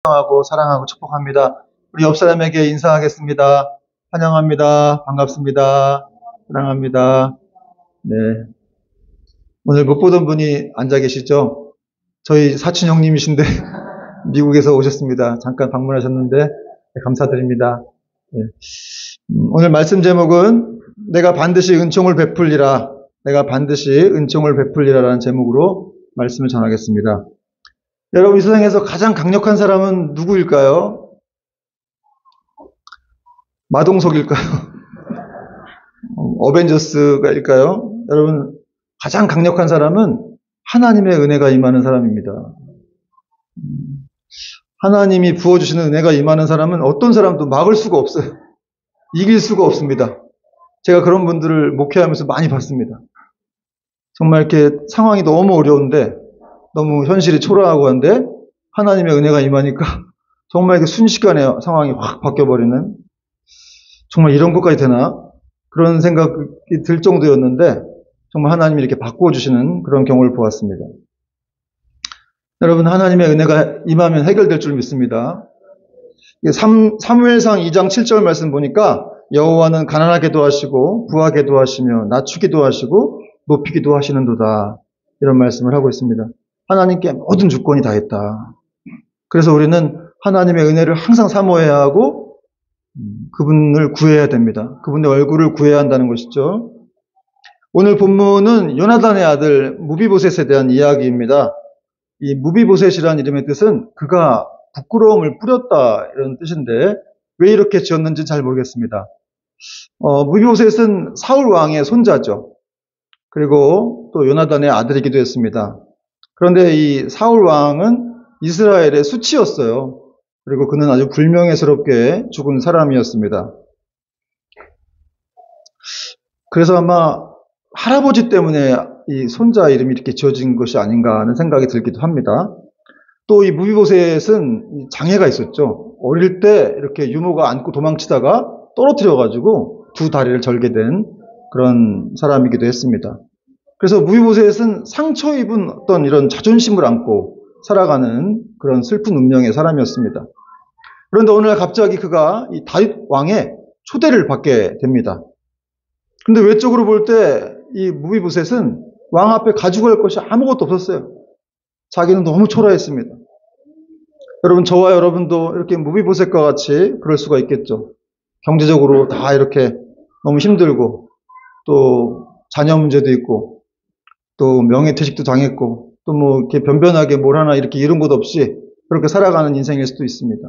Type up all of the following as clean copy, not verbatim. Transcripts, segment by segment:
하고 사랑하고 축복합니다. 우리 옆 사람에게 인사하겠습니다. 환영합니다. 반갑습니다. 사랑합니다. 네. 오늘 못 보던 분이 앉아 계시죠? 저희 사촌 형님이신데 미국에서 오셨습니다. 잠깐 방문하셨는데 네, 감사드립니다. 네. 오늘 말씀 제목은 내가 반드시 은총을 베풀리라. 내가 반드시 은총을 베풀리라라는 제목으로 말씀을 전하겠습니다. 여러분, 이 세상에서 가장 강력한 사람은 누구일까요? 마동석일까요? 어벤져스가일까요? 여러분, 가장 강력한 사람은 하나님의 은혜가 임하는 사람입니다. 하나님이 부어주시는 은혜가 임하는 사람은 어떤 사람도 막을 수가 없어요. 이길 수가 없습니다. 제가 그런 분들을 목회하면서 많이 봤습니다. 정말 이렇게 상황이 너무 어려운데 너무 현실이 초라하고 한데 하나님의 은혜가 임하니까 정말 이렇게 순식간에 상황이 확 바뀌어버리는, 정말 이런 것까지 되나? 그런 생각이 들 정도였는데 정말 하나님이 이렇게 바꿔주시는 그런 경우를 보았습니다. 여러분, 하나님의 은혜가 임하면 해결될 줄 믿습니다. 사무엘상 2장 7절 말씀 보니까 여호와는 가난하게도 하시고 부하게도 하시며 낮추기도 하시고 높이기도 하시는도다, 이런 말씀을 하고 있습니다. 하나님께 모든 주권이 다 있다. 그래서 우리는 하나님의 은혜를 항상 사모해야 하고 그분을 구해야 됩니다. 그분의 얼굴을 구해야 한다는 것이죠. 오늘 본문은 요나단의 아들 무비보셋에 대한 이야기입니다. 이 무비보셋이라는 이름의 뜻은 그가 부끄러움을 뿌렸다, 이런 뜻인데 왜 이렇게 지었는지 잘 모르겠습니다. 무비보셋은 사울 왕의 손자죠. 그리고 또 요나단의 아들이기도 했습니다. 그런데 이 사울 왕은 이스라엘의 수치였어요. 그리고 그는 아주 불명예스럽게 죽은 사람이었습니다. 그래서 아마 할아버지 때문에 이 손자 이름이 이렇게 지어진 것이 아닌가 하는 생각이 들기도 합니다. 또 이 무비보셋은 장애가 있었죠. 어릴 때 이렇게 유모가 안고 도망치다가 떨어뜨려가지고 두 다리를 절게 된 그런 사람이기도 했습니다. 그래서 무비보셋은 상처 입은 어떤 이런 자존심을 안고 살아가는 그런 슬픈 운명의 사람이었습니다. 그런데 오늘 갑자기 그가 이 다윗 왕의 초대를 받게 됩니다. 근데 외적으로 볼 때 이 무비보셋은 왕 앞에 가져갈 것이 아무것도 없었어요. 자기는 너무 초라했습니다. 여러분, 저와 여러분도 이렇게 무비보셋과 같이 그럴 수가 있겠죠. 경제적으로 다 이렇게 너무 힘들고, 또 자녀 문제도 있고, 또 명예퇴직도 당했고, 또 뭐 이렇게 변변하게 뭘 하나 이렇게 이룬 것 없이 그렇게 살아가는 인생일 수도 있습니다.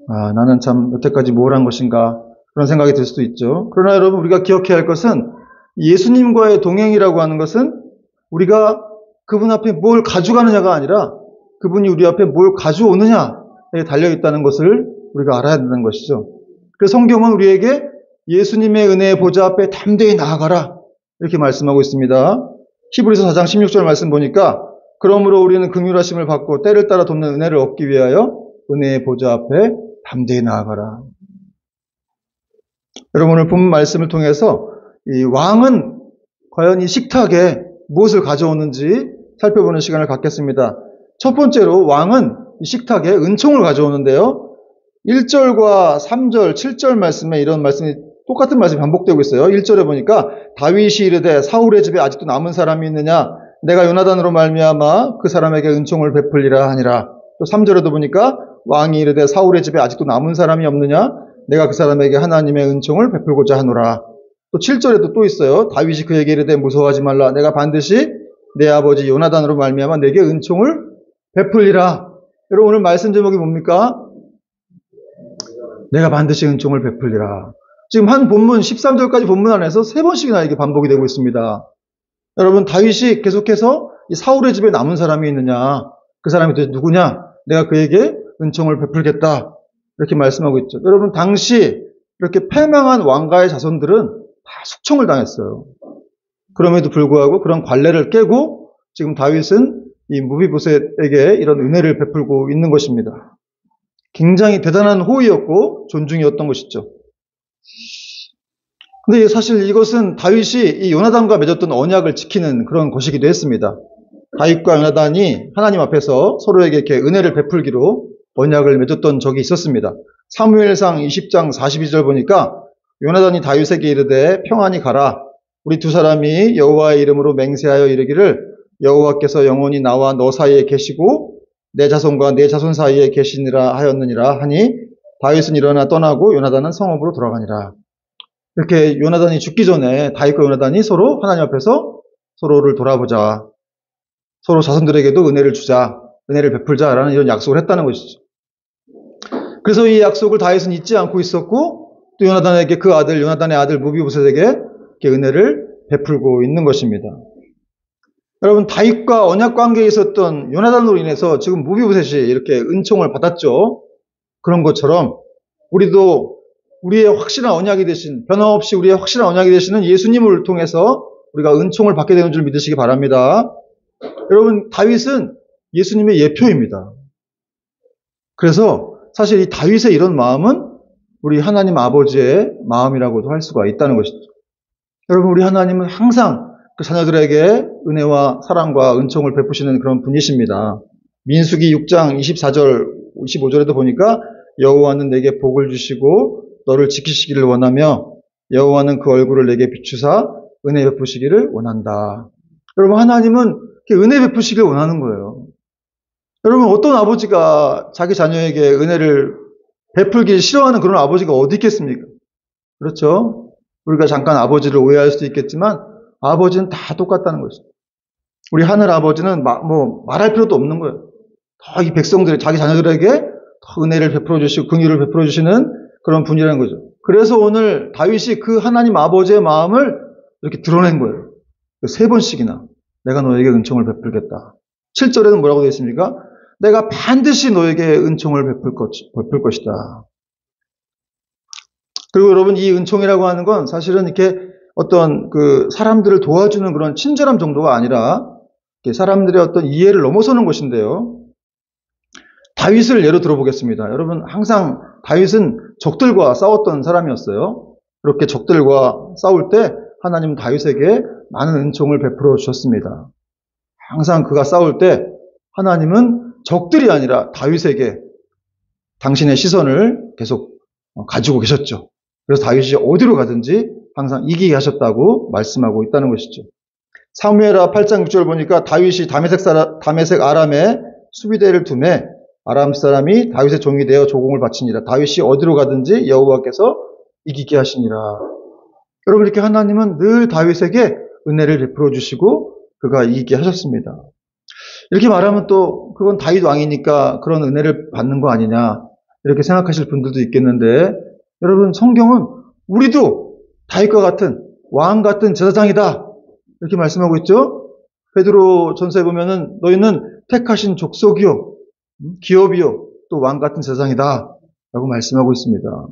아, 나는 참 여태까지 뭘 한 것인가, 그런 생각이 들 수도 있죠. 그러나 여러분, 우리가 기억해야 할 것은 예수님과의 동행이라고 하는 것은 우리가 그분 앞에 뭘 가져가느냐가 아니라 그분이 우리 앞에 뭘 가져오느냐에 달려있다는 것을 우리가 알아야 된다는 것이죠. 그래서 성경은 우리에게 예수님의 은혜의 보좌 앞에 담대히 나아가라, 이렇게 말씀하고 있습니다. 히브리서 4장 16절 말씀 보니까 그러므로 우리는 긍휼하심을 받고 때를 따라 돕는 은혜를 얻기 위하여 은혜의 보좌 앞에 담대히 나아가라. 여러분, 오늘 본 말씀을 통해서 이 왕은 과연 이 식탁에 무엇을 가져오는지 살펴보는 시간을 갖겠습니다. 첫 번째로 왕은 이 식탁에 은총을 가져오는데요. 1절과 3절, 7절 말씀에 이런 말씀이, 똑같은 말씀이 반복되고 있어요. 1절에 보니까 다윗이 이르되 사울의 집에 아직도 남은 사람이 있느냐, 내가 요나단으로 말미암아 그 사람에게 은총을 베풀리라 하니라. 또 3절에도 보니까 왕이 이르되 사울의 집에 아직도 남은 사람이 없느냐, 내가 그 사람에게 하나님의 은총을 베풀고자 하노라. 또 7절에도 또 있어요. 다윗이 그에게 이르되 무서워하지 말라, 내가 반드시 내 아버지 요나단으로 말미암아 내게 은총을 베풀리라. 여러분, 오늘 말씀 제목이 뭡니까? 내가 반드시 은총을 베풀리라. 지금 한 본문 13절까지 본문 안에서 3번씩이나 이게 반복이 되고 있습니다. 여러분, 다윗이 계속해서 이 사울의 집에 남은 사람이 있느냐, 그 사람이 도대체 누구냐, 내가 그에게 은총을 베풀겠다, 이렇게 말씀하고 있죠. 여러분, 당시 이렇게 패망한 왕가의 자손들은 다 숙청을 당했어요. 그럼에도 불구하고 그런 관례를 깨고 지금 다윗은 이 무비보셋에게 이런 은혜를 베풀고 있는 것입니다. 굉장히 대단한 호의였고 존중이었던 것이죠. 근데 사실 이것은 다윗이 이 요나단과 맺었던 언약을 지키는 그런 것이기도 했습니다. 다윗과 요나단이 하나님 앞에서 서로에게 이렇게 은혜를 베풀기로 언약을 맺었던 적이 있었습니다. 사무엘상 20장 42절 보니까 요나단이 다윗에게 이르되 평안히 가라. 우리 두 사람이 여호와의 이름으로 맹세하여 이르기를 여호와께서 영원히 나와 너 사이에 계시고 내 자손과 내 자손 사이에 계시니라 하였느니라 하니 다윗은 일어나 떠나고 요나단은 성읍으로 돌아가니라. 이렇게 요나단이 죽기 전에 다윗과 요나단이 서로 하나님 앞에서 서로를 돌아보자. 서로 자손들에게도 은혜를 주자. 은혜를 베풀자라는 이런 약속을 했다는 것이죠. 그래서 이 약속을 다윗은 잊지 않고 있었고 또 요나단에게 그 아들, 요나단의 아들 무비보셋에게 이렇게 은혜를 베풀고 있는 것입니다. 여러분, 다윗과 언약 관계에 있었던 요나단으로 인해서 지금 무비보셋이 이렇게 은총을 받았죠. 그런 것처럼 우리도 우리의 확실한 언약이 되신, 변함없이 우리의 확실한 언약이 되시는 예수님을 통해서 우리가 은총을 받게 되는 줄 믿으시기 바랍니다. 여러분, 다윗은 예수님의 예표입니다. 그래서 사실 이 다윗의 이런 마음은 우리 하나님 아버지의 마음이라고도 할 수가 있다는 것이죠. 여러분, 우리 하나님은 항상 그 자녀들에게 은혜와 사랑과 은총을 베푸시는 그런 분이십니다. 민수기 6장 24절, 25절에도 보니까 여호와는 내게 복을 주시고 너를 지키시기를 원하며 여호와는 그 얼굴을 내게 비추사 은혜 베푸시기를 원한다. 여러분, 하나님은 은혜 베푸시기를 원하는 거예요. 여러분, 어떤 아버지가 자기 자녀에게 은혜를 베풀기 싫어하는 그런 아버지가 어디 있겠습니까? 그렇죠? 우리가 잠깐 아버지를 오해할 수도 있겠지만 아버지는 다 똑같다는 것이죠. 우리 하늘 아버지는 말할 필요도 없는 거예요. 더 이 백성들, 자기 자녀들에게 더 은혜를 베풀어 주시고 긍휼을 베풀어 주시는 그런 분이라는 거죠. 그래서 오늘 다윗이 그 하나님 아버지의 마음을 이렇게 드러낸 거예요. 3번씩이나 내가 너에게 은총을 베풀겠다. 7절에는 뭐라고 되어 있습니까? 내가 반드시 너에게 은총을 베풀 것이다. 그리고 여러분, 이 은총이라고 하는 건 사실은 이렇게 어떤 그 사람들을 도와주는 그런 친절함 정도가 아니라 사람들의 어떤 이해를 넘어서는 것인데요. 다윗을 예로 들어보겠습니다. 여러분, 항상 다윗은 적들과 싸웠던 사람이었어요. 그렇게 적들과 싸울 때 하나님은 다윗에게 많은 은총을 베풀어 주셨습니다. 항상 그가 싸울 때 하나님은 적들이 아니라 다윗에게 당신의 시선을 계속 가지고 계셨죠. 그래서 다윗이 어디로 가든지 항상 이기게 하셨다고 말씀하고 있다는 것이죠. 사무엘하 8장 6절 보니까 다윗이 다메섹 아람에 수비대를 두매 아람 사람이 다윗의 종이 되어 조공을 바치니라. 다윗이 어디로 가든지 여호와께서 이기게 하시니라. 여러분, 이렇게 하나님은 늘 다윗에게 은혜를 베풀어 주시고 그가 이기게 하셨습니다. 이렇게 말하면 또 그건 다윗 왕이니까 그런 은혜를 받는 거 아니냐 이렇게 생각하실 분들도 있겠는데, 여러분, 성경은 우리도 다윗과 같은 왕 같은 제사장이다 이렇게 말씀하고 있죠. 베드로 전서에 보면은 너희는 택하신 족속이요 기업이요 또 왕 같은 제사장이다 라고 말씀하고 있습니다.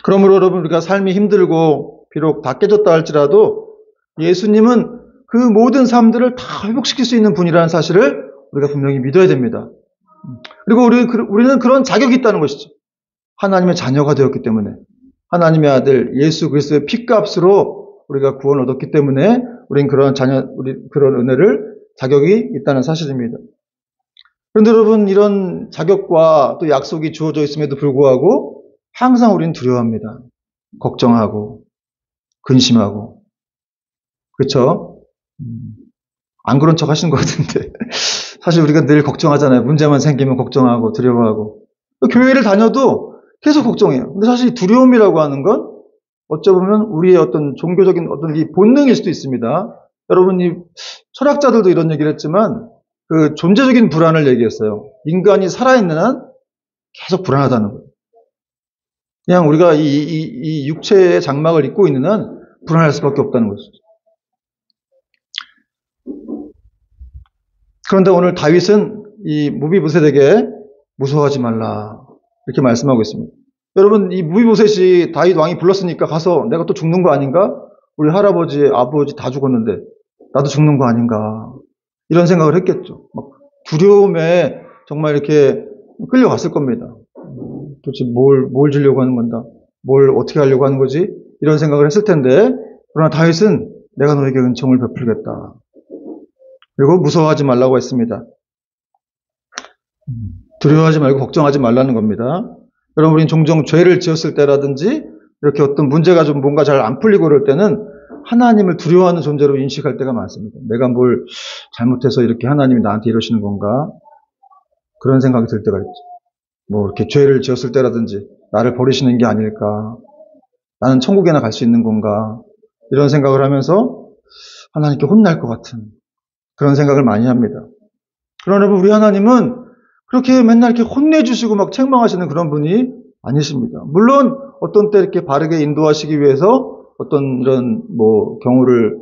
그러므로 여러분, 우리가 삶이 힘들고 비록 다 깨졌다 할지라도 예수님은 그 모든 삶들을 다 회복시킬 수 있는 분이라는 사실을 우리가 분명히 믿어야 됩니다. 그리고 우리는 그런 자격이 있다는 것이죠. 하나님의 자녀가 되었기 때문에, 하나님의 아들 예수 그리스도의 피값으로 우리가 구원을 얻었기 때문에 우리는 그런 그런 은혜를 자격이 있다는 사실입니다. 그런데 여러분, 이런 자격과 또 약속이 주어져 있음에도 불구하고 항상 우리는 두려워합니다. 걱정하고 근심하고. 그렇죠? 안 그런 척 하시는 것 같은데 사실 우리가 늘 걱정하잖아요. 문제만 생기면 걱정하고 두려워하고. 교회를 다녀도 계속 걱정해요. 근데 사실 두려움이라고 하는 건 어쩌면 우리의 어떤 종교적인 어떤 이 본능일 수도 있습니다. 여러분, 이 철학자들도 이런 얘기를 했지만 그 존재적인 불안을 얘기했어요. 인간이 살아있는 한 계속 불안하다는 거예요. 그냥 우리가 이 육체의 장막을 입고 있는 한 불안할 수밖에 없다는 것이죠. 그런데 오늘 다윗은 이 무비보셋에게 무서워하지 말라 이렇게 말씀하고 있습니다. 여러분, 이 무비보셋이 다윗 왕이 불렀으니까 가서 내가 또 죽는 거 아닌가? 우리 할아버지, 아버지 다 죽었는데 나도 죽는 거 아닌가? 이런 생각을 했겠죠. 막 두려움에 정말 이렇게 끌려갔을 겁니다. 도대체 뭘 주려고 하는 건다? 뭘 어떻게 하려고 하는 거지? 이런 생각을 했을 텐데, 그러나 다윗은 내가 너에게 은총을 베풀겠다. 그리고 무서워하지 말라고 했습니다. 두려워하지 말고 걱정하지 말라는 겁니다. 여러분, 우리는 종종 죄를 지었을 때라든지 이렇게 어떤 문제가 좀 뭔가 잘 안 풀리고 그럴 때는 하나님을 두려워하는 존재로 인식할 때가 많습니다. 내가 뭘 잘못해서 이렇게 하나님이 나한테 이러시는 건가? 그런 생각이 들 때가 있죠. 뭐 이렇게 죄를 지었을 때라든지 나를 버리시는 게 아닐까? 나는 천국에나 갈 수 있는 건가? 이런 생각을 하면서 하나님께 혼날 것 같은 그런 생각을 많이 합니다. 그러나 우리 하나님은 그렇게 맨날 이렇게 혼내주시고 막 책망하시는 그런 분이 아니십니다. 물론 어떤 때 이렇게 바르게 인도하시기 위해서 어떤 이런 뭐 경우를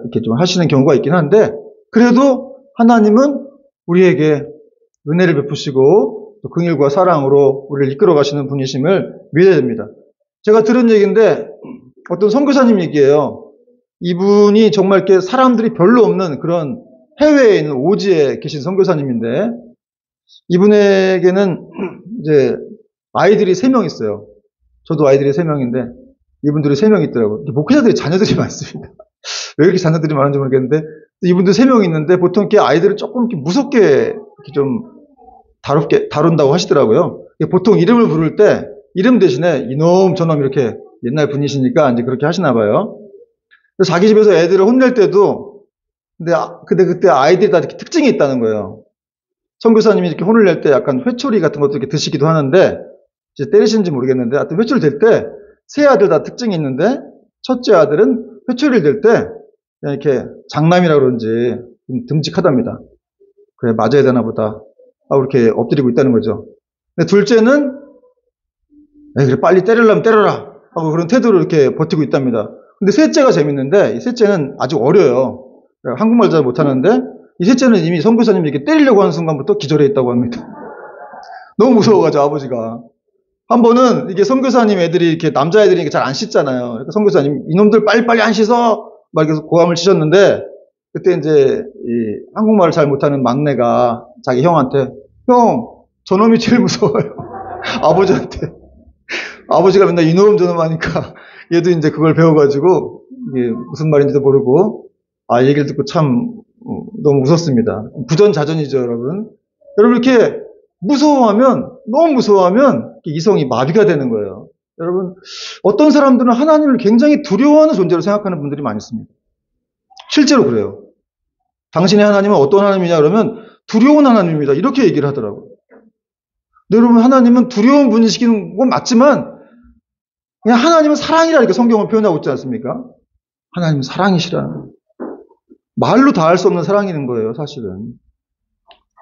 이렇게 좀 하시는 경우가 있긴 한데, 그래도 하나님은 우리에게 은혜를 베푸시고 또 긍휼과 사랑으로 우리를 이끌어 가시는 분이심을 믿어야 됩니다. 제가 들은 얘기인데 어떤 선교사님 얘기예요. 이분이 정말 이렇게 사람들이 별로 없는 그런 해외에 있는 오지에 계신 선교사님인데, 이분에게는 이제 아이들이 3명 있어요. 저도 아이들이 3명인데 이분들이 3명 있더라고요. 목회자들이 자녀들이 많습니다. 왜 이렇게 자녀들이 많은지 모르겠는데, 이분들 3명 있는데 보통 이렇게 아이들을 조금 이렇게 무섭게 이렇게 좀 다룬다고 하시더라고요. 보통 이름을 부를 때 이름 대신에 이놈 저놈 이렇게 옛날 분이시니까 이제 그렇게 하시나 봐요. 그래서 자기 집에서 애들을 혼낼 때도 근데 그때 아이들이 다 이렇게 특징이 있다는 거예요. 선교사님이 이렇게 혼을 낼 때 약간 회초리 같은 것도 이렇게 드시기도 하는데, 이제 때리시는지 모르겠는데, 하여튼 회초리 될 때 세 아들 다 특징이 있는데, 첫째 아들은 회초리를 댈 때 이렇게 장남이라 그런지 좀 듬직하답니다. 그래, 맞아야 되나 보다 하고 이렇게 엎드리고 있다는 거죠. 근데 둘째는 그래, 빨리 때리려면 때려라 하고 그런 태도로 이렇게 버티고 있답니다. 근데 셋째가 재밌는데, 이 셋째는 아직 어려요. 한국말 잘 못하는데, 이 셋째는 이미 선교사님이 이렇게 때리려고 하는 순간부터 기절해 있다고 합니다. 너무 무서워가지고 아버지가. 한 번은 이게 선교사님 애들이 이렇게 남자애들이 잘 안 씻잖아요. 그러니까 선교사님 이놈들 빨리빨리 안 씻어 막 이렇게 고함을 치셨는데, 그때 이제 이 한국말을 잘 못하는 막내가 자기 형한테, 형 저놈이 제일 무서워요. 아버지한테. 아버지가 맨날 이놈 저놈 하니까 얘도 이제 그걸 배워가지고 이게 무슨 말인지도 모르고 얘기를 듣고 참 너무 웃었습니다. 부전자전이죠, 여러분. 여러분 이렇게 너무 무서워하면 이성이 마비가 되는 거예요. 여러분, 어떤 사람들은 하나님을 굉장히 두려워하는 존재로 생각하는 분들이 많이 있습니다. 실제로 그래요. 당신의 하나님은 어떤 하나님이냐 그러면 두려운 하나님입니다. 이렇게 얘기를 하더라고요. 여러분, 하나님은 두려운 분이시긴 건 맞지만 그냥 하나님은 사랑이라 이렇게 성경을 표현하고 있지 않습니까? 하나님은 사랑이시라. 말로 다 할 수 없는 사랑이는 거예요, 사실은.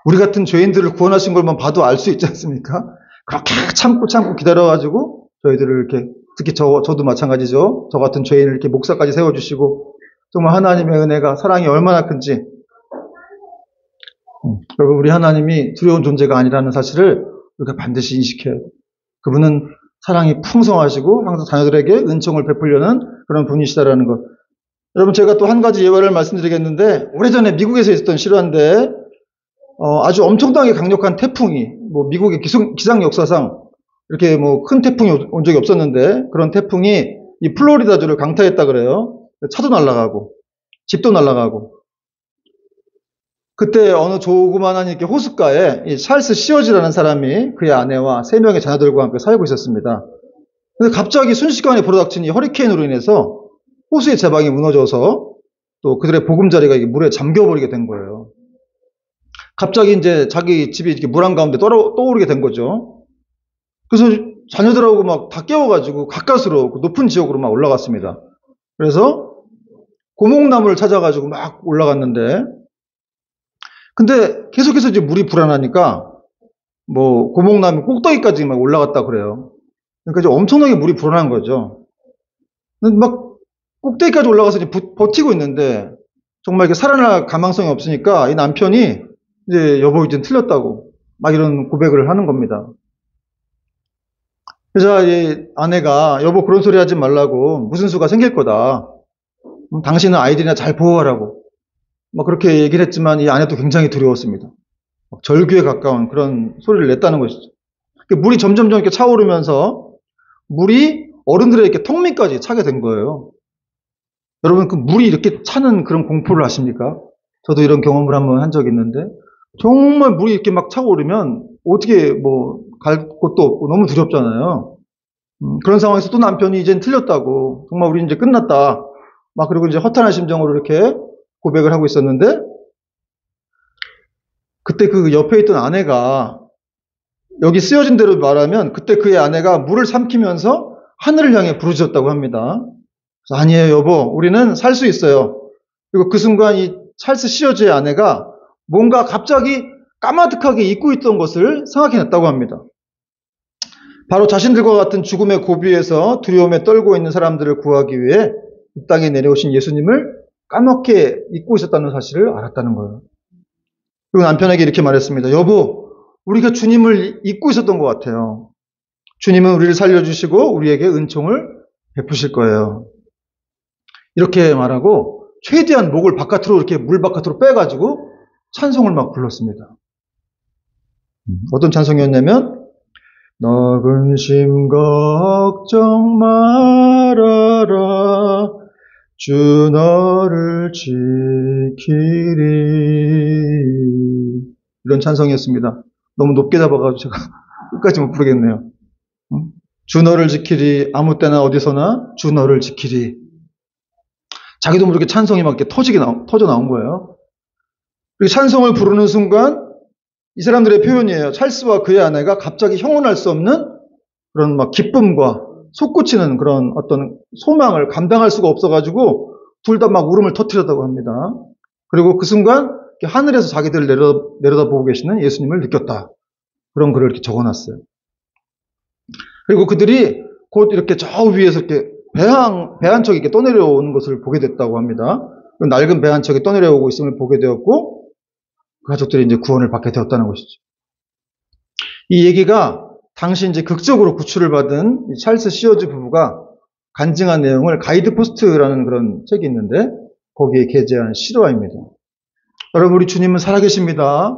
우리 같은 죄인들을 구원하신 걸만 봐도 알 수 있지 않습니까? 그렇게 참고 기다려가지고 저희들을 이렇게, 특히 저도 마찬가지죠. 저 같은 죄인을 이렇게 목사까지 세워주시고, 정말 하나님의 은혜가, 사랑이 얼마나 큰지. 여러분, 우리 하나님이 두려운 존재가 아니라는 사실을 우리가 반드시 인식해야 돼요. 그분은 사랑이 풍성하시고 항상 자녀들에게 은총을 베풀려는 그런 분이시다라는 것. 여러분, 제가 또 한 가지 예화를 말씀드리겠는데, 오래전에 미국에서 있었던 실화인데, 아주 엄청나게 강력한 태풍이, 뭐 미국의 기상 역사상 이렇게 뭐 큰 태풍이 온 적이 없었는데, 그런 태풍이 이 플로리다주를 강타했다 그래요. 차도 날아가고 집도 날아가고. 그때 어느 조그만한 이렇게 호숫가에 이 찰스 시어즈라는 사람이 그의 아내와 3명의 자녀들과 함께 살고 있었습니다. 근데 갑자기 순식간에 불어닥친 이 허리케인으로 인해서 호수의 제방이 무너져서 또 그들의 보금자리가 물에 잠겨버리게 된 거예요. 갑자기 이제 자기 집이 이렇게 물 한가운데 떠오르게 된 거죠. 그래서 자녀들하고 막 다 깨워가지고 가까스로 높은 지역으로 막 올라갔습니다. 그래서 고목나무를 찾아가지고 막 올라갔는데, 근데 계속해서 이제 물이 불어나니까 뭐 고목나무 꼭대기까지 막 올라갔다 그래요. 그러니까 이제 엄청나게 물이 불어난 거죠. 막 꼭대기까지 올라가서 이제 버티고 있는데 정말 이렇게 살아날 가망성이 없으니까 이 남편이 이제 여보 이제 틀렸다고 막 이런 고백을 하는 겁니다. 그래서 이 아내가 여보 그런 소리 하지 말라고, 무슨 수가 생길 거다. 당신은 아이들이나 잘 보호하라고 막 그렇게 얘기를 했지만 이 아내도 굉장히 두려웠습니다. 절규에 가까운 그런 소리를 냈다는 것이죠. 물이 점점 이렇게 차오르면서 물이 어른들의 이렇게 턱 밑까지 차게 된 거예요. 여러분, 그 물이 이렇게 차는 그런 공포를 아십니까? 저도 이런 경험을 한번 한 적이 있는데, 정말 물이 이렇게 막 차고 오르면 어떻게 뭐 갈 곳도 없고 너무 두렵잖아요. 그런 상황에서 또 남편이 이젠 틀렸다고, 정말 우리 이제 끝났다, 막 그리고 이제 허탄한 심정으로 이렇게 고백을 하고 있었는데, 그때 그 옆에 있던 아내가, 여기 쓰여진 대로 말하면 그때 그의 아내가 물을 삼키면서 하늘을 향해 부르짖었다고 합니다. 그래서 아니에요 여보, 우리는 살 수 있어요. 그리고 그 순간 이 찰스 시어즈의 아내가 뭔가 갑자기 까마득하게 잊고 있던 것을 생각해냈다고 합니다. 바로 자신들과 같은 죽음의 고비에서 두려움에 떨고 있는 사람들을 구하기 위해 이 땅에 내려오신 예수님을 까맣게 잊고 있었다는 사실을 알았다는 거예요. 그리고 남편에게 이렇게 말했습니다. 여보, 우리가 주님을 잊고 있었던 것 같아요. 주님은 우리를 살려주시고 우리에게 은총을 베푸실 거예요. 이렇게 말하고 최대한 목을 바깥으로, 이렇게 물 바깥으로 빼가지고 찬송을 막 불렀습니다. 어떤 찬송이었냐면, 너 근심 걱정 말아라, 주 너를 지키리. 이런 찬송이었습니다. 너무 높게 잡아가지고 제가 끝까지 못 부르겠네요. 주 너를 지키리, 아무 때나 어디서나 주 너를 지키리. 자기도 모르게 찬송이 막 이렇게 터져 나온 거예요. 그리고 찬송을 부르는 순간 이 사람들의 표현이에요. 찰스와 그의 아내가 갑자기 형언할 수 없는 그런 막 기쁨과 솟구치는 그런 어떤 소망을 감당할 수가 없어가지고 둘 다 막 울음을 터뜨렸다고 합니다. 그리고 그 순간 하늘에서 자기들을 내려다보고 계시는 예수님을 느꼈다. 그런 글을 이렇게 적어놨어요. 그리고 그들이 곧 이렇게 저 위에서 이렇게 배 한 척이 이렇게 떠내려오는 것을 보게 됐다고 합니다. 낡은 배 한 척이 떠내려오고 있음을 보게 되었고, 그 가족들이 이제 구원을 받게 되었다는 것이죠. 이 얘기가 당시 이제 극적으로 구출을 받은 이 찰스 시어즈 부부가 간증한 내용을 가이드포스트라는 그런 책이 있는데 거기에 게재한 실화입니다. 여러분, 우리 주님은 살아계십니다.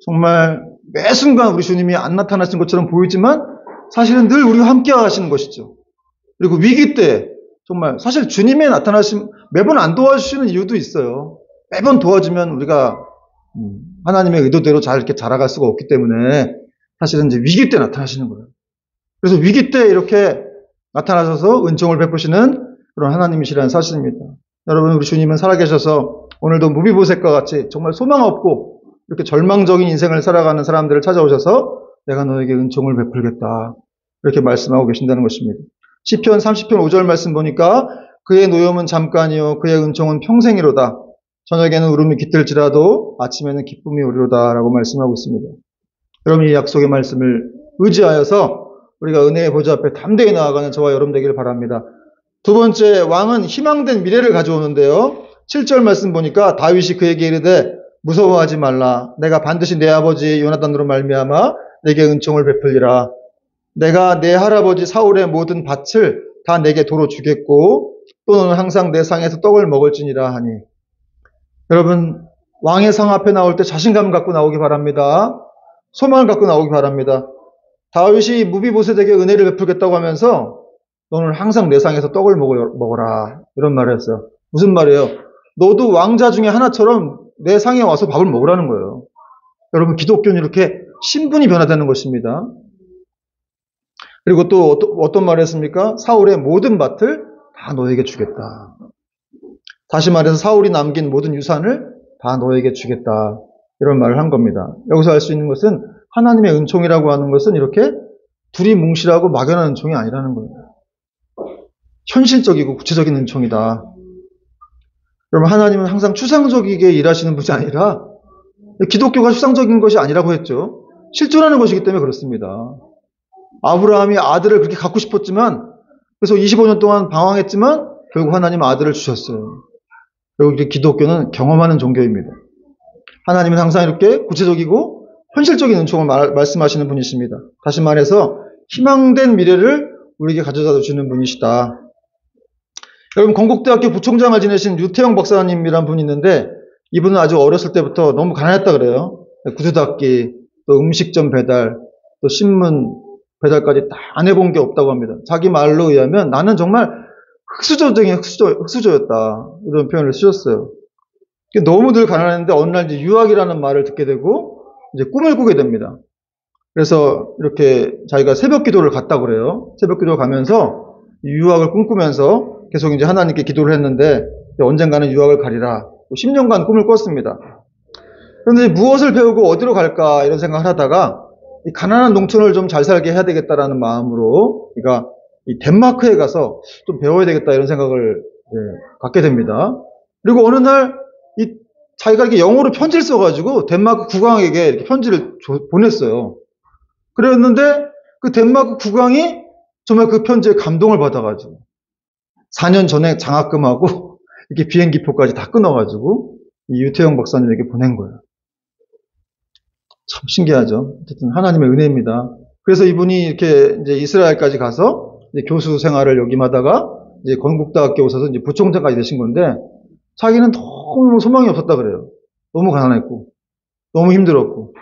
정말 매 순간 우리 주님이 안 나타나신 것처럼 보이지만 사실은 늘 우리와 함께 하시는 것이죠. 그리고 위기 때 정말 사실 주님의 나타나심, 매번 안 도와주시는 이유도 있어요. 매번 도와주면 우리가 하나님의 의도대로 잘 이렇게 자라갈 수가 없기 때문에 사실은 이제 위기 때 나타나시는 거예요. 그래서 위기 때 이렇게 나타나셔서 은총을 베푸시는 그런 하나님이시라는 사실입니다. 여러분, 우리 주님은 살아계셔서 오늘도 무비보셋과 같이 정말 소망 없고 이렇게 절망적인 인생을 살아가는 사람들을 찾아오셔서 내가 너에게 은총을 베풀겠다, 이렇게 말씀하고 계신다는 것입니다. 시편 30편 5절 말씀 보니까 그의 노염은 잠깐이요 그의 은총은 평생이로다. 저녁에는 울음이 깃들지라도 아침에는 기쁨이 오리로다 라고 말씀하고 있습니다. 여러분, 이 약속의 말씀을 의지하여서 우리가 은혜의 보좌 앞에 담대히 나아가는 저와 여러분 되기를 바랍니다. 두 번째, 왕은 희망된 미래를 가져오는데요. 7절 말씀 보니까 다윗이 그에게 이르되 무서워하지 말라. 내가 반드시 내 아버지 요나단으로 말미암아 내게 은총을 베풀리라. 내가 내 할아버지 사울의 모든 밭을 다 내게 도로 주겠고 또 너는 항상 내 상에서 떡을 먹을지니라 하니. 여러분, 왕의 상 앞에 나올 때 자신감을 갖고 나오기 바랍니다. 소망을 갖고 나오기 바랍니다. 다윗이 무비보셋에게 은혜를 베풀겠다고 하면서 너는 항상 내 상에서 떡을 먹어라, 이런 말을 했어요. 무슨 말이에요? 너도 왕자 중에 하나처럼 내 상에 와서 밥을 먹으라는 거예요. 여러분, 기독교는 이렇게 신분이 변화되는 것입니다. 그리고 또 어떤 말을 했습니까? 사울의 모든 밭을 다 너에게 주겠다. 다시 말해서 사울이 남긴 모든 유산을 다 너에게 주겠다, 이런 말을 한 겁니다. 여기서 알 수 있는 것은 하나님의 은총이라고 하는 것은 이렇게 둘이 뭉실하고 막연한 은총이 아니라는 거예요. 현실적이고 구체적인 은총이다. 여러분, 하나님은 항상 추상적이게 일하시는 분이 아니라, 기독교가 추상적인 것이 아니라고 했죠. 실존하는 것이기 때문에 그렇습니다. 아브라함이 아들을 그렇게 갖고 싶었지만, 그래서 25년 동안 방황했지만 결국 하나님은 아들을 주셨어요. 결국 기독교는 경험하는 종교입니다. 하나님은 항상 이렇게 구체적이고 현실적인 은총을 말씀하시는 분이십니다. 다시 말해서 희망된 미래를 우리에게 가져다 주시는 분이시다. 여러분, 건국대학교 부총장을 지내신 류태영 박사님이란 분이 있는데 이분은 아주 어렸을 때부터 너무 가난했다 그래요. 구두 닦기, 또 음식점 배달, 또 신문 배달까지 다 안 해본 게 없다고 합니다. 자기 말로 의하면 나는 정말 흑수저 중에 흑수저였다, 이런 표현을 쓰셨어요. 너무 늘 가난했는데 어느 날 이제 유학이라는 말을 듣게 되고 이제 꿈을 꾸게 됩니다. 그래서 이렇게 자기가 새벽 기도를 갔다고 그래요. 새벽 기도 가면서 유학을 꿈꾸면서 계속 이제 하나님께 기도를 했는데 언젠가는 유학을 가리라. 10년간 꿈을 꿨습니다. 그런데 무엇을 배우고 어디로 갈까 이런 생각을 하다가 이 가난한 농촌을 좀 잘 살게 해야 되겠다라는 마음으로 그러니까 이 덴마크에 가서 좀 배워야 되겠다 이런 생각을 갖게 됩니다. 그리고 어느 날 이 자기가 이렇게 영어로 편지를 써가지고 덴마크 국왕에게 이렇게 편지를 보냈어요. 그랬는데 그 덴마크 국왕이 정말 그 편지에 감동을 받아가지고 4년 전에 장학금하고 이렇게 비행기표까지 다 끊어가지고 이 유태영 박사님에게 보낸 거예요. 참 신기하죠. 어쨌든 하나님의 은혜입니다. 그래서 이분이 이렇게 이제 이스라엘까지 가서 이제 교수 생활을 역임하다가 이제 건국대학교 오셔서 이제 부총장까지 되신 건데 자기는 너무 소망이 없었다 그래요. 너무 가난했고 너무 힘들었고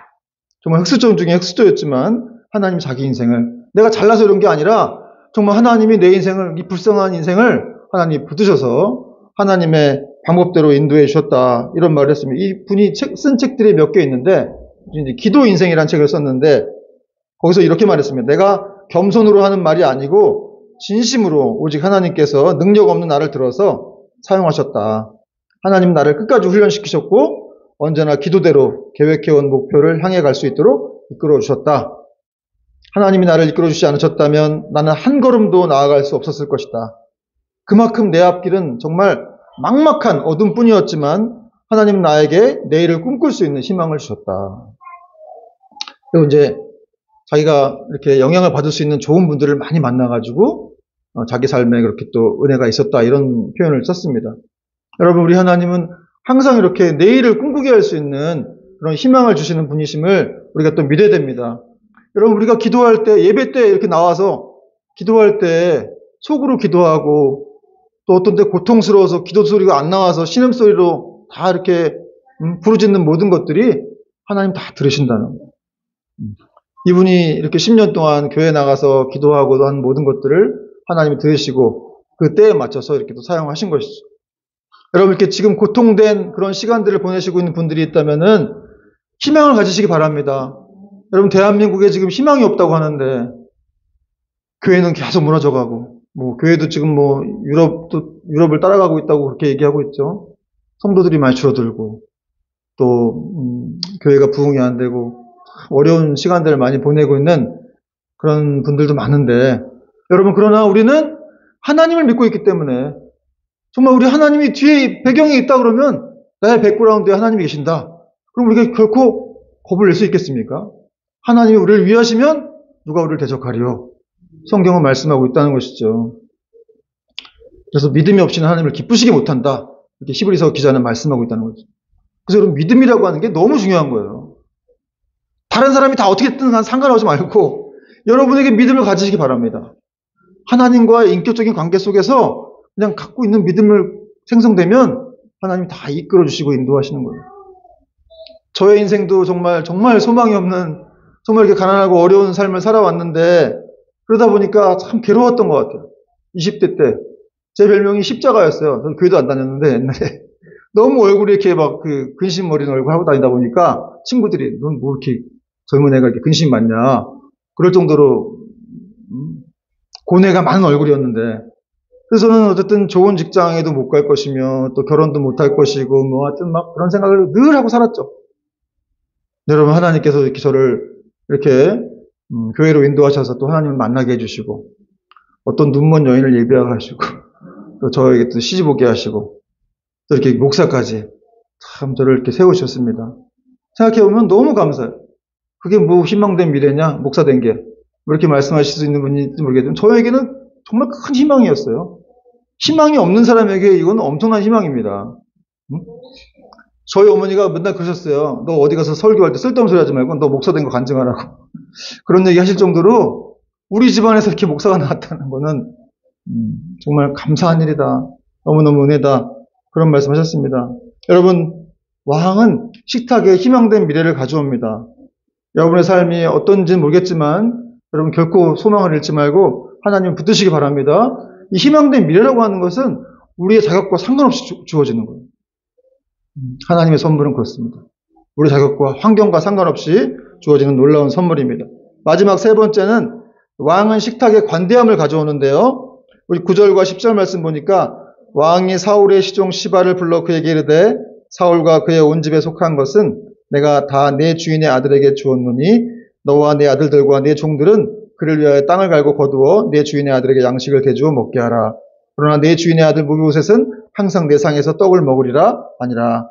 정말 흑수저 중에 흑수저였지만 하나님 자기 인생을 내가 잘나서 이런 게 아니라 정말 하나님이 내 인생을 이 불쌍한 인생을 하나님 붙드셔서 하나님의 방법대로 인도해 주셨다 이런 말을 했습니다. 이 분이 쓴 책들이 몇 개 있는데 이제 기도 인생이라는 책을 썼는데 거기서 이렇게 말했습니다. 내가 겸손으로 하는 말이 아니고 진심으로 오직 하나님께서 능력 없는 나를 들어서 사용하셨다. 하나님 나를 끝까지 훈련시키셨고 언제나 기도대로 계획해온 목표를 향해 갈 수 있도록 이끌어 주셨다. 하나님이 나를 이끌어 주지 않으셨다면 나는 한 걸음도 나아갈 수 없었을 것이다. 그만큼 내 앞길은 정말 막막한 어둠뿐이었지만 하나님은 나에게 내일을 꿈꿀 수 있는 희망을 주셨다. 그리고 이제 자기가 이렇게 영향을 받을 수 있는 좋은 분들을 많이 만나가지고 자기 삶에 그렇게 또 은혜가 있었다 이런 표현을 썼습니다. 여러분 우리 하나님은 항상 이렇게 내일을 꿈꾸게 할 수 있는 그런 희망을 주시는 분이심을 우리가 또 믿어야 됩니다. 여러분 우리가 기도할 때 예배 때 이렇게 나와서 기도할 때 속으로 기도하고 또 어떤 때 고통스러워서 기도 소리가 안 나와서 신음소리로 다 이렇게 부르짖는 모든 것들이 하나님 다 들으신다는 거예요. 이분이 이렇게 10년 동안 교회 나가서 기도하고 한 모든 것들을 하나님이 들으시고 그 때에 맞춰서 이렇게 또 사용하신 것이죠. 여러분 이렇게 지금 고통된 그런 시간들을 보내시고 있는 분들이 있다면은 희망을 가지시기 바랍니다. 여러분 대한민국에 지금 희망이 없다고 하는데 교회는 계속 무너져가고 교회도 지금 유럽을 따라가고 있다고 그렇게 얘기하고 있죠. 성도들이 많이 줄어들고 또 교회가 부흥이 안 되고 어려운 시간들을 많이 보내고 있는 그런 분들도 많은데 여러분 그러나 우리는 하나님을 믿고 있기 때문에 정말 우리 하나님이 뒤에 배경이 있다 그러면 나의 백그라운드에 하나님이 계신다. 그럼 우리가 결코 겁을 낼 수 있겠습니까? 하나님이 우리를 위하시면 누가 우리를 대적하리요? 성경은 말씀하고 있다는 것이죠. 그래서 믿음이 없이는 하나님을 기쁘시게 못한다. 이렇게 히브리서 기자는 말씀하고 있다는 거죠. 그래서 여러분 믿음이라고 하는 게 너무 중요한 거예요. 다른 사람이 다 어떻게 됐든 상관하지 말고 여러분에게 믿음을 가지시기 바랍니다. 하나님과의 인격적인 관계 속에서 그냥 갖고 있는 믿음을 생성되면 하나님이 다 이끌어 주시고 인도하시는 거예요. 저의 인생도 정말 소망이 없는 정말 이렇게 가난하고 어려운 삶을 살아왔는데 그러다 보니까 참 괴로웠던 것 같아요. 20대 때 제 별명이 십자가였어요. 저는 교회도 안 다녔는데 옛날에 너무 얼굴이 이렇게 막 근심 어린 얼굴 하고 다니다 보니까 친구들이 넌 뭐 이렇게 젊은 애가 이렇게 근심 많냐 그럴 정도로 고뇌가 많은 얼굴이었는데 그래서 저는 어쨌든 좋은 직장에도 못 갈 것이며 또 결혼도 못 할 것이고 하여튼 막 그런 생각을 늘 하고 살았죠. 여러분 하나님께서 이렇게 저를 이렇게 교회로 인도하셔서 또 하나님을 만나게 해주시고 어떤 눈먼 여인을 예비하시고 또 저에게 또 시집 오게 하시고 또 이렇게 목사까지 참 저를 이렇게 세우셨습니다. 생각해보면 너무 감사해요. 그게 뭐 희망된 미래냐 목사된 게 이렇게 말씀하실 수 있는 분인지 모르겠지만 저에게는 정말 큰 희망이었어요. 희망이 없는 사람에게 이건 엄청난 희망입니다. 저희 어머니가 맨날 그러셨어요. 너 어디 가서 설교할 때 쓸데없는 소리 하지 말고 너 목사 된 거 간증하라고. 그런 얘기 하실 정도로 우리 집안에서 이렇게 목사가 나왔다는 거는 정말 감사한 일이다. 너무너무 은혜다. 그런 말씀 하셨습니다. 여러분 왕은 식탁에 희망된 미래를 가져옵니다. 여러분의 삶이 어떤지는 모르겠지만 여러분 결코 소망을 잃지 말고 하나님 붙드시기 바랍니다. 이 희망된 미래라고 하는 것은 우리의 자격과 상관없이 주어지는 거예요. 하나님의 선물은 그렇습니다. 우리 자격과 환경과 상관없이 주어지는 놀라운 선물입니다. 마지막 세 번째는 왕은 식탁에 관대함을 가져오는데요. 우리 9절과 10절 말씀 보니까 왕이 사울의 시종 시바를 불러 그에게 이르되 사울과 그의 온 집에 속한 것은 내가 다 내 주인의 아들에게 주었노니 너와 내 아들들과 내 종들은 그를 위하여 땅을 갈고 거두어 내 주인의 아들에게 양식을 대주어 먹게 하라. 그러나 내 주인의 아들 무비보셋은 항상 내 상에서 떡을 먹으리라 아니라.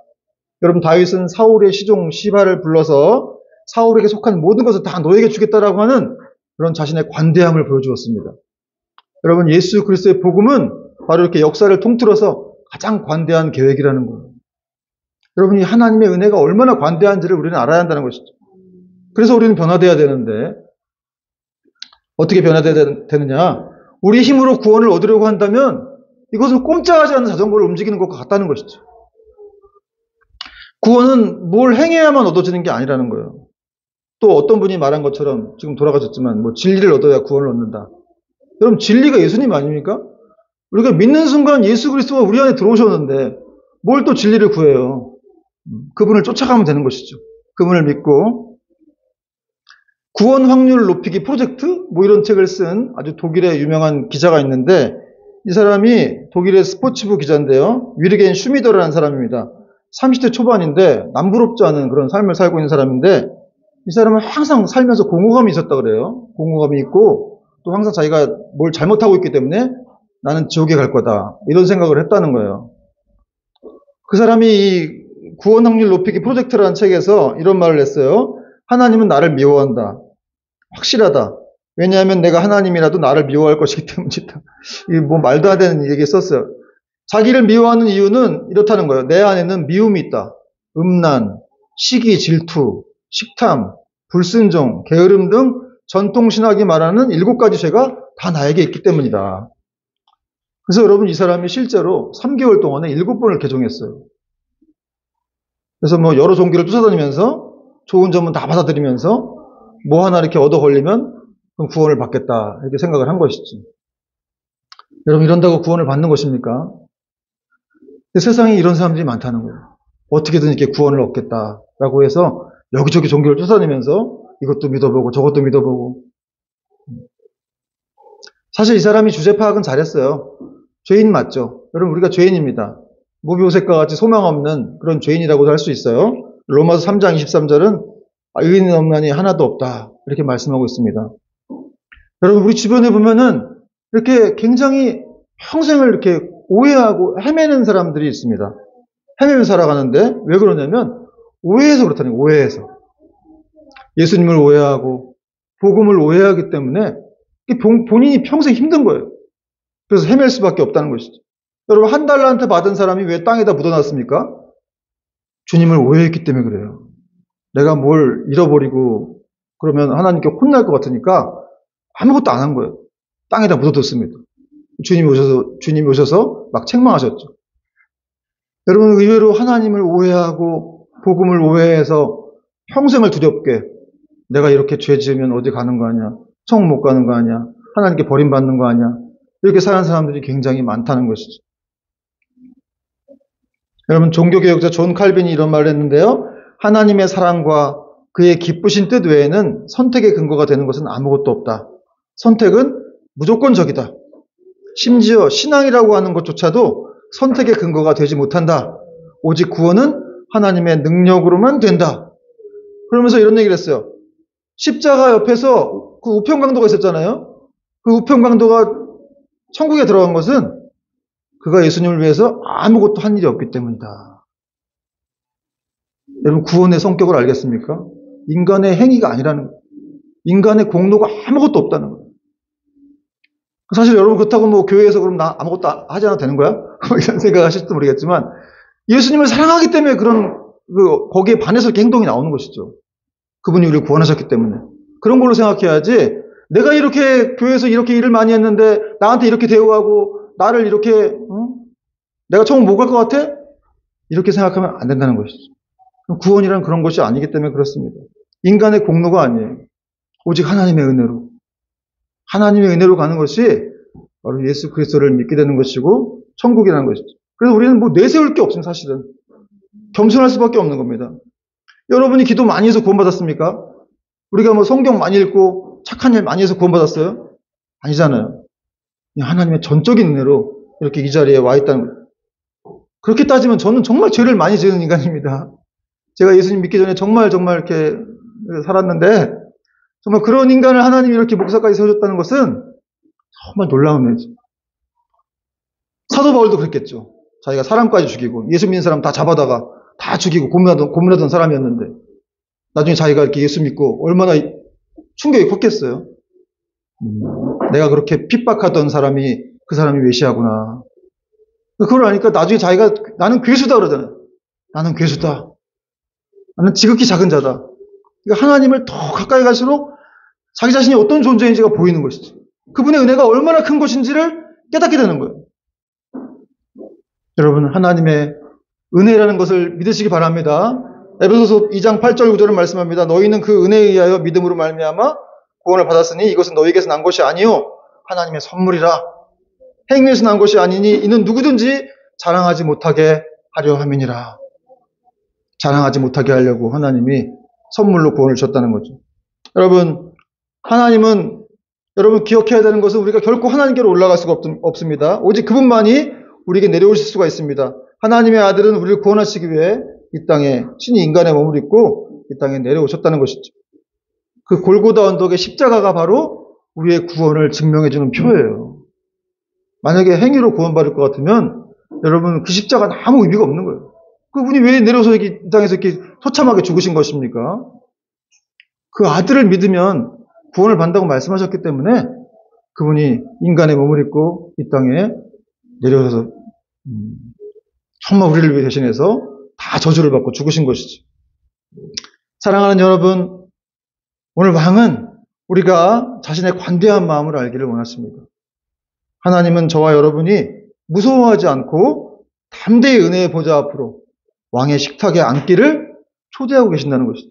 여러분, 다윗은 사울의 시종 시바를 불러서 사울에게 속한 모든 것을 다 너에게 주겠다라고 하는 그런 자신의 관대함을 보여주었습니다. 여러분, 예수 그리스도의 복음은 바로 이렇게 역사를 통틀어서 가장 관대한 계획이라는 거예요. 여러분, 이 하나님의 은혜가 얼마나 관대한지를 우리는 알아야 한다는 것이죠. 그래서 우리는 변화되어야 되는데 어떻게 변화되어야 되느냐? 우리 힘으로 구원을 얻으려고 한다면 이것은 꼼짝하지 않는 자전거를 움직이는 것과 같다는 것이죠. 구원은 뭘 행해야만 얻어지는 게 아니라는 거예요. 또 어떤 분이 말한 것처럼 지금 돌아가셨지만 진리를 얻어야 구원을 얻는다. 여러분, 진리가 예수님 아닙니까? 우리가 믿는 순간 예수 그리스도가 우리 안에 들어오셨는데 뭘 또 진리를 구해요? 그분을 쫓아가면 되는 것이죠. 그분을 믿고. 구원 확률 높이기 프로젝트? 이런 책을 쓴 아주 독일의 유명한 기자가 있는데 이 사람이 독일의 스포츠부 기자인데요. 위르겐 슈미더라는 사람입니다. 30대 초반인데 남부럽지 않은 그런 삶을 살고 있는 사람인데 이 사람은 항상 살면서 공허감이 있었다 그래요. 공허감이 있고 또 항상 자기가 뭘 잘못하고 있기 때문에 나는 지옥에 갈 거다. 이런 생각을 했다는 거예요. 그 사람이 이 구원 확률 높이기 프로젝트라는 책에서 이런 말을 했어요. 하나님은 나를 미워한다. 확실하다. 왜냐하면 내가 하나님이라도 나를 미워할 것이기 때문이다. 이게 말도 안 되는 얘기 썼어요. 자기를 미워하는 이유는 이렇다는 거예요. 내 안에는 미움이 있다. 음란, 시기, 질투, 식탐, 불순종, 게으름 등 전통신학이 말하는 7가지 죄가 다 나에게 있기 때문이다. 그래서 여러분, 이 사람이 실제로 3개월 동안에 7번을 개종했어요. 그래서 여러 종교를 쫓아다니면서 좋은 점은 다 받아들이면서 하나 이렇게 얻어 걸리면 그럼 구원을 받겠다. 이렇게 생각을 한 것이지. 여러분, 이런다고 구원을 받는 것입니까? 세상에 이런 사람들이 많다는 거예요. 어떻게든 이렇게 구원을 얻겠다라고 해서 여기저기 종교를 쫓아다니면서 이것도 믿어보고 저것도 믿어보고. 사실 이 사람이 주제 파악은 잘했어요. 죄인 맞죠? 여러분, 우리가 죄인입니다. 무비보셋과 같이 소망 없는 그런 죄인이라고도 할 수 있어요. 로마서 3장 23절은 의인은 없나니 하나도 없다. 이렇게 말씀하고 있습니다. 여러분, 우리 주변에 보면은 이렇게 굉장히 평생을 이렇게 오해하고 헤매는 사람들이 있습니다. 헤매면서 살아가는데 왜 그러냐면 오해해서 그렇다는 거예요. 오해해서. 예수님을 오해하고 복음을 오해하기 때문에 본인이 평생 힘든 거예요. 그래서 헤맬 수밖에 없다는 것이죠. 여러분, 한 달란트 받은 사람이 왜 땅에다 묻어놨습니까? 주님을 오해했기 때문에 그래요. 내가 뭘 잃어버리고 그러면 하나님께 혼날 것 같으니까 아무것도 안 한 거예요. 땅에다 묻어뒀습니다. 주님이 오셔서 막 책망하셨죠. 여러분, 의외로 하나님을 오해하고 복음을 오해해서 평생을 두렵게 내가 이렇게 죄 지으면 어디 가는 거 아니야? 천국 못 가는 거 아니야? 하나님께 버림받는 거 아니야? 이렇게 사는 사람들이 굉장히 많다는 것이죠. 여러분, 종교개혁자 존 칼빈이 이런 말을 했는데요. 하나님의 사랑과 그의 기쁘신 뜻 외에는 선택의 근거가 되는 것은 아무것도 없다. 선택은 무조건적이다. 심지어 신앙이라고 하는 것조차도 선택의 근거가 되지 못한다. 오직 구원은 하나님의 능력으로만 된다. 그러면서 이런 얘기를 했어요. 십자가 옆에서 그 우편강도가 있었잖아요. 그 우편강도가 천국에 들어간 것은 그가 예수님을 위해서 아무것도 한 일이 없기 때문이다. 여러분, 구원의 성격을 알겠습니까? 인간의 행위가 아니라는 거예요. 인간의 공로가 아무것도 없다는 거예요. 사실 여러분, 그렇다고 교회에서 그럼 나 아무것도 하지 않아도 되는 거야? 이런 생각하실지도 모르겠지만 예수님을 사랑하기 때문에 거기에 반해서 이렇게 행동이 나오는 것이죠. 그분이 우리를 구원하셨기 때문에. 그런 걸로 생각해야지 내가 이렇게 교회에서 이렇게 일을 많이 했는데 나한테 이렇게 대우하고 나를 이렇게 내가 천국 못 갈 것 같아? 이렇게 생각하면 안 된다는 것이죠. 구원이란 그런 것이 아니기 때문에 그렇습니다. 인간의 공로가 아니에요. 오직 하나님의 은혜로. 하나님의 은혜로 가는 것이 바로 예수 그리스도를 믿게 되는 것이고 천국이라는 것이죠. 그래서 우리는 내세울 게 없습니다. 사실은. 겸손할 수밖에 없는 겁니다. 여러분이 기도 많이 해서 구원받았습니까? 우리가 뭐 성경 많이 읽고 착한 일 많이 해서 구원받았어요? 아니잖아요. 그냥 하나님의 전적인 은혜로 이렇게 이 자리에 와 있다는 거예요. 그렇게 따지면 저는 정말 죄를 많이 지은 인간입니다. 제가 예수님 믿기 전에 정말 이렇게 살았는데, 정말 그런 인간을 하나님이 이렇게 목사까지 세워줬다는 것은 정말 놀라운 일이죠. 사도 바울도 그랬겠죠. 자기가 사람까지 죽이고 예수 믿는 사람 다 잡아다가 다 죽이고 고문하던 사람이었는데 나중에 자기가 이렇게 예수 믿고 얼마나 충격이 컸겠어요. 내가 그렇게 핍박하던 사람이 그 사람이 메시아구나. 그걸 아니까 나중에 자기가 나는 괴수다 그러잖아요. 나는 괴수다. 나는 지극히 작은 자다. 그러니까 하나님을 더 가까이 갈수록 자기 자신이 어떤 존재인지가 보이는 것이죠. 그분의 은혜가 얼마나 큰 것인지를 깨닫게 되는 거예요. 여러분, 하나님의 은혜라는 것을 믿으시기 바랍니다. 에베소서 2장 8절 9절은 말씀합니다. 너희는 그 은혜에 의하여 믿음으로 말미암아 구원을 받았으니 이것은 너희에게서 난 것이 아니요 하나님의 선물이라. 행위에서 난 것이 아니니 이는 누구든지 자랑하지 못하게 하려 함이니라. 자랑하지 못하게 하려고 하나님이 선물로 구원을 주셨다는 거죠. 여러분, 하나님은 여러분 기억해야 되는 것은 우리가 결코 하나님께로 올라갈 수가 없습니다. 오직 그분만이 우리에게 내려오실 수가 있습니다. 하나님의 아들은 우리를 구원하시기 위해 이 땅에 신이 인간의 몸을 입고 이 땅에 내려오셨다는 것이죠. 그 골고다 언덕의 십자가가 바로 우리의 구원을 증명해주는 표예요. 만약에 행위로 구원받을 것 같으면 여러분 그 십자가는 아무 의미가 없는 거예요. 그분이 왜 내려서 이 땅에서 이렇게 처참하게 죽으신 것입니까? 그 아들을 믿으면 구원을 받는다고 말씀하셨기 때문에 그분이 인간의 몸을 입고 이 땅에 내려오셔서 정말 우리를 위해 대신해서 다 저주를 받고 죽으신 것이죠. 사랑하는 여러분, 오늘 왕은 우리가 자신의 관대한 마음을 알기를 원하십니다. 하나님은 저와 여러분이 무서워하지 않고 담대히 은혜의 보좌 앞으로 왕의 식탁에 앉기를 초대하고 계신다는 것이죠.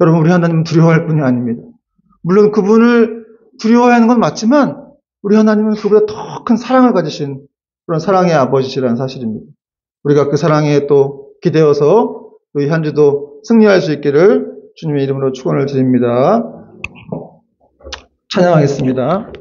여러분, 우리 하나님은 두려워할 뿐이 아닙니다. 물론 그분을 두려워하는 건 맞지만 우리 하나님은 그보다 더 큰 사랑을 가지신 그런 사랑의 아버지시라는 사실입니다. 우리가 그 사랑에 또 기대어서 이 한 주도 승리할 수 있기를 주님의 이름으로 축원을 드립니다. 찬양하겠습니다.